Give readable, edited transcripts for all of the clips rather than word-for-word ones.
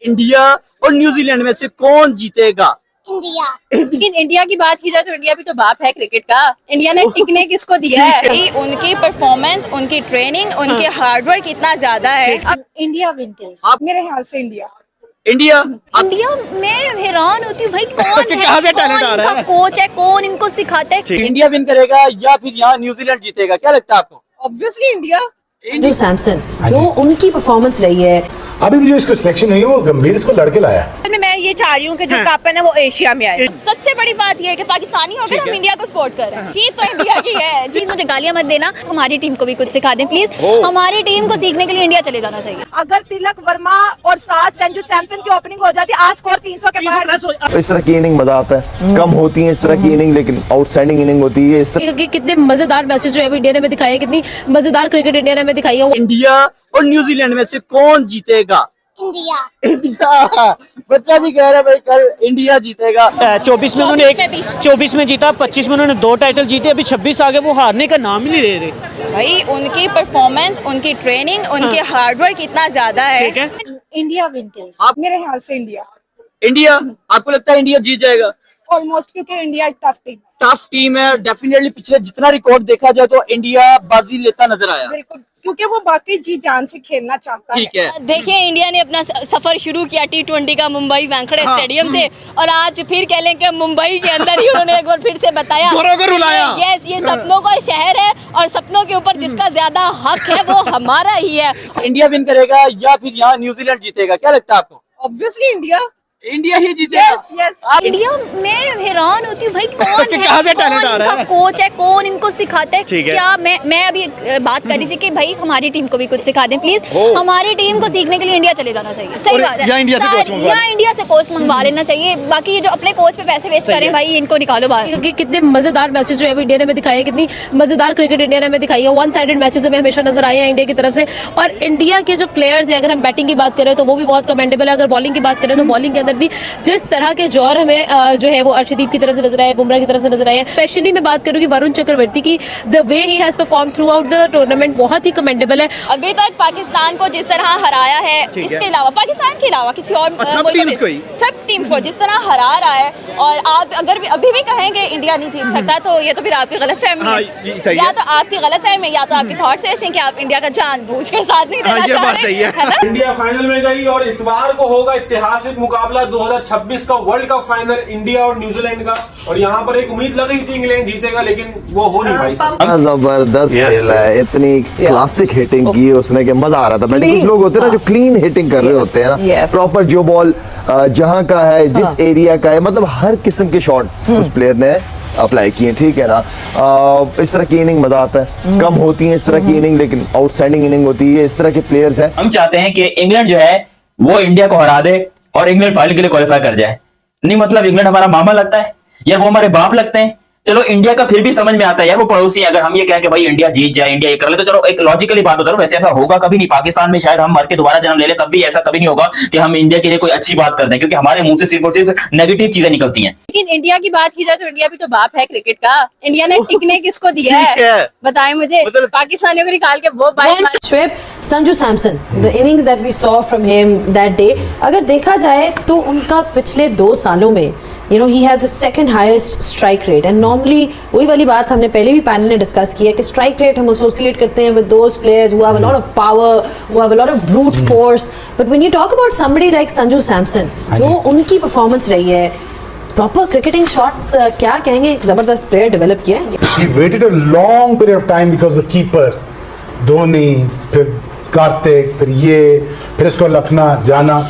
India और New Zealand में से कौन जीतेगा? इंडिया। लेकिन इंडिया की बात की जाए तो इंडिया भी तो बाप है क्रिकेट का। इंडिया ने टिकने किसको दिया है? उनकी परफॉर्मेंस, उनकी ट्रेनिंग, उनके हार्डवर्क इतना ज्यादा है। अब इंडिया विन करेगा आप मेरे ख्याल से। इंडिया इंडिया इंडिया में हैरान होती हूँ भाई, कौन है, कहाँ से टैलेंट आ रहा है? कोच है, कौन इनको सिखाता है? इंडिया विन करेगा या फिर यहाँ न्यूजीलैंड जीतेगा, क्या लगता है आपको? Obviously India. संजू सैमसन जो उनकी परफॉर्मेंस रही है, अभी भी जो इसको सिलेक्शन हुई है वो गंभीर इसको लड़के लाया। मैं ये चाह रही हूँ कि जो कप है ना वो एशिया में आए। सबसे बड़ी बात ये है कि पाकिस्तानी होकर हम इंडिया को सपोर्ट कर रहे हैं। जीत तो इंडिया की है। जी मुझे गालियां मत देना, हमारी टीम को भी कुछ सिखा दें प्लीज। हमारी टीम को सीखने के लिए इंडिया चले जाना चाहिए। अगर तिलक वर्मा और साथ संजू सैमसन की ओपनिंग हो जाती आज स्कोर 300 के बाहर। इस तरह की इनिंग मजा आता है, कम होती है इस तरह की इनिंग, लेकिन आउटस्टैंडिंग इनिंग होती है इस तरह। कितने मजेदार मैचेस जो है इंडिया ने में दिखाए, कितनी मजेदार क्रिकेट इंडिया ने में दिखाई है। इंडिया और न्यूजीलैंड में से कौन जीतेगा? इंडिया। इंडिया। बच्चा भी कह रहा है भाई कल इंडिया जीतेगा। 24 में उन्होंने 24 में जीता, 25 में उन्होंने 2 टाइटल जीते, अभी 26 आगे वो हारने का नाम ही नहीं ले रहे। भाई उनकी परफॉर्मेंस, उनकी ट्रेनिंग, उनके हार्डवर्क इतना ज्यादा है। ठीक है, इंडिया विन करेगा मेरे ख्याल से। इंडिया आपको लगता है इंडिया जीत जाएगा? ऑलमोस्ट, क्योंकि इंडिया टफ टीम है डेफिनेटली। पिछले जितना रिकॉर्ड देखा जाए तो इंडिया बाजी लेता नजर आया। बिल्कुल, क्योंकि वो बाकी जी जान से खेलना चाहता है। ठीक है, देखिए इंडिया ने अपना सफर शुरू किया T20 का मुंबई वानखेड़े स्टेडियम से, और आज फिर कह लें कि मुंबई के अंदर ही उन्होंने एक बार फिर से बताया यस ये सपनों का शहर है और सपनों के ऊपर जिसका ज्यादा हक है वो हमारा ही है। इंडिया विन करेगा या फिर यहाँ न्यूजीलैंड जीतेगा, क्या लगता है आपको? Obviously India. इंडिया ही जीतेगा। यस। इंडिया में हैरान होती हूँ भाई, कौन है, कहाँ से टैलेंट आ रहा है? कोच है, कौन इनको सिखाता है? ठीक है। क्या मैं अभी बात कर रही थी कि भाई हमारी टीम को भी कुछ सिखा दें प्लीज। हमारी टीम को सीखने के लिए इंडिया चले जाना चाहिए। सही बात है, या इंडिया से कोच मंगवा लेना चाहिए। बाकी ये जो अपने कोच पे पैसे वेस्ट करें भाई, इनको निकालो बाहर। क्योंकि कितने मजेदार मैचेस जो है इंडिया ने में दिखाए हैं, कितनी मजेदार क्रिकेट इंडिया ने में दिखाई है। 1 साइडेड मैचेस हमें हमेशा नजर आए हैं इंडिया की तरफ से। और इंडिया के जो प्लेयर्स हैं, अगर हम बैटिंग की बात करें तो वो भी बहुत कमेंडेबल है। अगर बॉलिंग की बात करें तो बॉलिंग के अंदर भी जिस तरह के जौहर हमें जो है वो अर्शदीप की तरफ से नजर आए, बुमराह की तरफ से नजर आए। स्पेशली मैं बात करूंगी वरुण चक्रवर्ती की, the way he has perform through out the tournament बहुत ही कमेंडेबल है। अभी तक पाकिस्तान को जिस तरह हराया है, इसके अलावा पाकिस्तान के अलावा किसी और सब टीम्स को जिस तरह हरा रहा है, और आप अगर अभी भी कहेंगे इंडिया नहीं जीत सकता तो ये तो फिर आपकी गलतफहमी है। या तो आपकी गलतफहमी है या तो आपके थॉट्स ऐसे हैं कि आप इंडिया का जानबूझकर साथ नहीं देना चाह रहे हैं ना। इंडिया फाइनल में गई और इतवार को होगा ऐतिहासिक मुकाबला 2026 का वर्ल्ड कप फाइनल इंडिया और न्यूजीलैंड का। और यहाँ पर एक उम्मीद लग रही थी इंग्लैंड जीतेगा, लेकिन वो हो नहीं पाई। जबरदस्त खेला है, इतनी क्लासिक हिटिंग की उसने कि मजा आ रहा था। बट कुछ लोग होते हैं ना जो क्लीन हिटिंग कर रहे होते हैं ना, प्रॉपर जो बॉल जहाँ का है, जिस एरिया का है, मतलब हर किस्म के शॉट उस प्लेयर ने अप्लाई किए। ठीक है ना, इस तरह की इनिंग मजा आता है, कम होती है इस तरह की इनिंग, लेकिन आउटस्टैंडिंग इनिंग होती है। इस तरह के प्लेयर्स हैं। हम चाहते हैं कि इंग्लैंड जो है वो इंडिया को हरा दे और इंग्लैंड फाइनल के लिए क्वालिफाई कर जाए। नहीं मतलब इंग्लैंड हमारा मामा लगता है यार, वो हमारे बाप लगते हैं। चलो इंडिया का फिर भी समझ में आता है यार, वो पड़ोसी है। अगर हम ये कहें कि भाई इंडिया जीत जाए, इंडिया ये कर ले, तो चलो एक लॉजिकली बात होता है। वैसे ऐसा होगा कभी नहीं। पाकिस्तान में शायद हम मर के दोबारा जन्म ले ले, तब भी ऐसा कभी नहीं होगा कि हम इंडिया के लिए कोई अच्छी बात कर दें, क्योंकि हमारे मुंह से सिर्फ और सिर्फ नेगेटिव चीजें निकलती हैं। लेकिन इंडिया की बात की जाए तो इंडिया भी तो बाप है क्रिकेट का। इंडिया ने टिकने किसको दिया है बताएं मुझे। पाकिस्तानियों को निकाल के वो Shoaib, Sanju Samson, the innings that we saw from him that day, अगर देखा जाए तो उनका पिछले 2 सालों में he has the second highest strike rate, and normally वही वाली बात हमने पहले भी पैनल ने डिस्कस की है कि स्ट्राइक रेट हम एसोसिएट करते हैं with those players who have a lot of power, who have a lot of brute force, but when you talk about somebody like Sanju Samson जो उनकी परफॉर्मेंस रही है, प्रॉपर क्रिकेटिंग शॉट्स, क्या कहेंगे, एक जबरदस्त प्लेयर डेवलप किया है। He waited a long period of time because the keeper Dhoni, फिर कार्तिक, फिर इसको लखना जाना।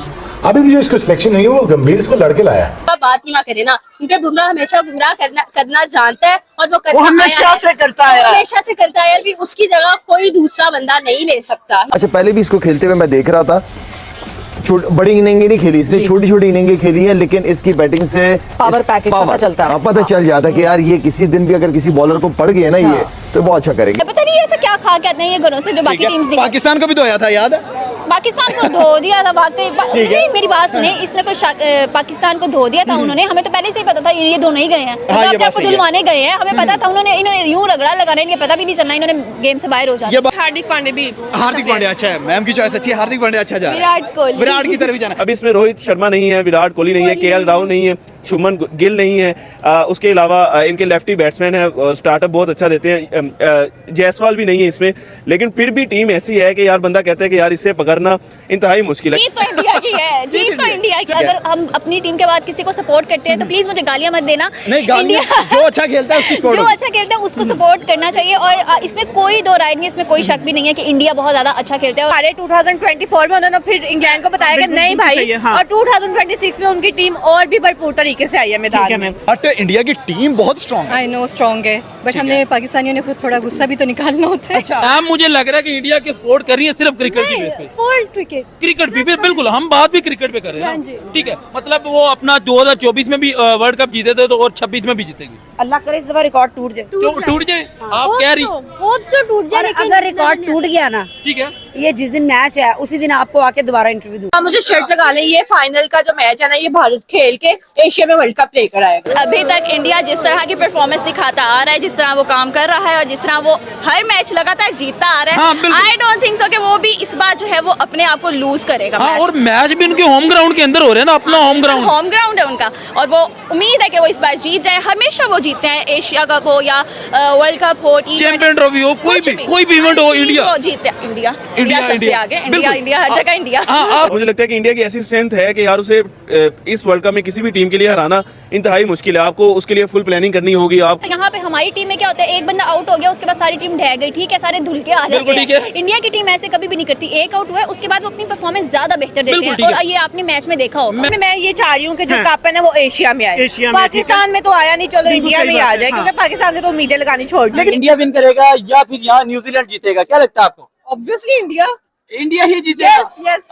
अभी भी जो इसको सिलेक्शन हुई है वो गंभीर इसको लड़के लाया। बात ही ना करे ना, क्योंकि बुमराह हमेशा गुमराह करना जानता है और वो हमेशा से करता है यार। भी उसकी जगह कोई दूसरा बंदा नहीं ले सकता। अच्छा, पहले भी इसको खेलते हुए मैं देख रहा था, बड़ी इनिंग नहीं खेली इसने, छोटी छोटी इनिंगें खेली है, लेकिन इसकी बैटिंग से पावर पैकेज पता चल जाता है कि यार ये किसी दिन भी अगर किसी बॉलर को पड़ गया ना ये तो बहुत अच्छा करेंगे। पता नहीं ऐसा क्या खा के आते हैं ये घरों से जो बाकी टीम्स। पाकिस्तान को भी तो आया था, याद है। पाकिस्तान को धो दिया था वाकई। नहीं, मेरी बात सुने, इसमें कोई पाकिस्तान को धो दिया था उन्होंने, हमें तो पहले से ही पता था ये दोनों ही गए हैं, अपने आपको धुलवाने गए हैं, हमें पता था। इन्होंने यूं रगड़ा लगा रहे हैं, पता भी नहीं चलना इन्होंने गेम से बाहर हो जाना। हार्दिक पांडे भी, हार्दिक पांड्या अच्छा है, मैम की चॉइस अच्छी है, हार्दिक पांड्या अच्छा जा रहा है, विराट कोहली, विराट की तरफ भी जाना। अब इसमें रोहित शर्मा नहीं है, विराट कोहली नहीं है, केएल राहुल नहीं है, शुभमन गिल नहीं है, उसके अलावा इनके लेफ्टी बैट्समैन है, स्टार्टअप बहुत अच्छा देते हैं, जायसवाल भी नहीं है इसमें, लेकिन फिर भी टीम ऐसी है कि यार बंदा कहता है कि यार इससे पकड़ना इंतहाई मुश्किल है। जीत तो इंडिया की है, जीत तो इंडिया की। अगर हम अपनी टीम के बाद किसी को सपोर्ट करते हैं तो प्लीज मुझे गालियां मत देना। नहीं, गालियां जो अच्छा खेलता है उसकी सपोर्ट, जो अच्छा खेलता है उसको सपोर्ट करना चाहिए, और इसमें कोई दो राय नहीं है, इसमें कोई शक भी नहीं है कि इंडिया बहुत ज्यादा अच्छा खेलता है। हमारे 2024 में उन्होंने फिर इंग्लैंड को बताया कि नहीं भाई, और 2026 में उनकी टीम और भी भरपूर तरीके से आई है मैदान में। बट इंडिया की टीम बहुत स्ट्रांग है। आई नो स्ट्रॉन्ग है, बट हमने पाकिस्तानियों ने खुद थोड़ा गुस्सा भी तो निकालना होता है। मुझे लग रहा है कि इंडिया की सपोर्ट कर रही है सिर्फ क्रिकेट की बेस पे। क्रिकेट भी बिल्कुल, हम बात भी क्रिकेट पे कर रहे हैं, ठीक है। मतलब वो अपना 2024 में भी वर्ल्ड कप जीते थे, तो और 26 में भी जीतेगी। अल्लाह करे इस दफा रिकॉर्ड टूट जाए, टूट जाए, आप कह रही टूट जाए, अगर रिकॉर्ड टूट गया ना, ठीक है, ये जिस दिन मैच है उसी दिन आपको आके दोबारा इंटरव्यू दूँ। मुझे शर्ट लगा लें, ये फाइनल का जो मैच है ना, ये भारत खेल के एशिया में वर्ल्ड कप लेकर आएगा। अभी तक इंडिया जिस तरह की परफॉर्मेंस दिखाता आ रहा है, जिस तरह वो काम कर रहा है और जिस तरह वो हर मैच लगातार जीतता आ रहा है, आई डोंट थिंक सो कि वो भी इस बार जो है वो अपने आप को लूज करेगा। और मैच भी उनके होम ग्राउंड के अंदर हो रहे हैं ना, अपना होम ग्राउंड है उनका, और वो उम्मीद है कि वो इस बार जीत जाए। हमेशा वो जीतते हैं, एशिया कप हो या वर्ल्ड कप हो, चैंपियन ट्रॉफी हो, कोई भी इवेंट हो, इंडिया जीतते हैं। इंडिया सबसे आगे, इंडिया हर जगह इंडिया। मुझे लगता है कि इंडिया की ऐसी स्ट्रेंथ है कि यार उसे इस वर्ल्ड कप में किसी भी टीम के लिए हराना इंतहाई मुश्किल है। आपको उसके लिए फुल प्लानिंग करनी होगी। आप यहाँ पे हमारी टीम में क्या होता है, एक बंदा आउट हो गया, उसके बाद सारी टीम ढह गई, ठीक है, सारे धुल के आ जाते हैं। इंडिया की टीम ऐसे कभी भी नहीं करती, एक आउट हुआ है उसके बाद वो अपनी परफॉर्मेंस ज्यादा बेहतर देते हैं, और ये आपने मैच में देखा होगा। मैं ये चाह रही हूँ कि जो कप है ना वो एशिया में आए, पाकिस्तान में तो आया नहीं, चलो इंडिया में ही आ जाए, क्योंकि पाकिस्तान से तो उम्मीदें लगानी छोड़ दी। इंडिया विन करेगा या फिर यहाँ न्यूजीलैंड जीतेगा, क्या लगता है आपको? ऑब्वियसली इंडिया इंडिया ही जीतेगा। यस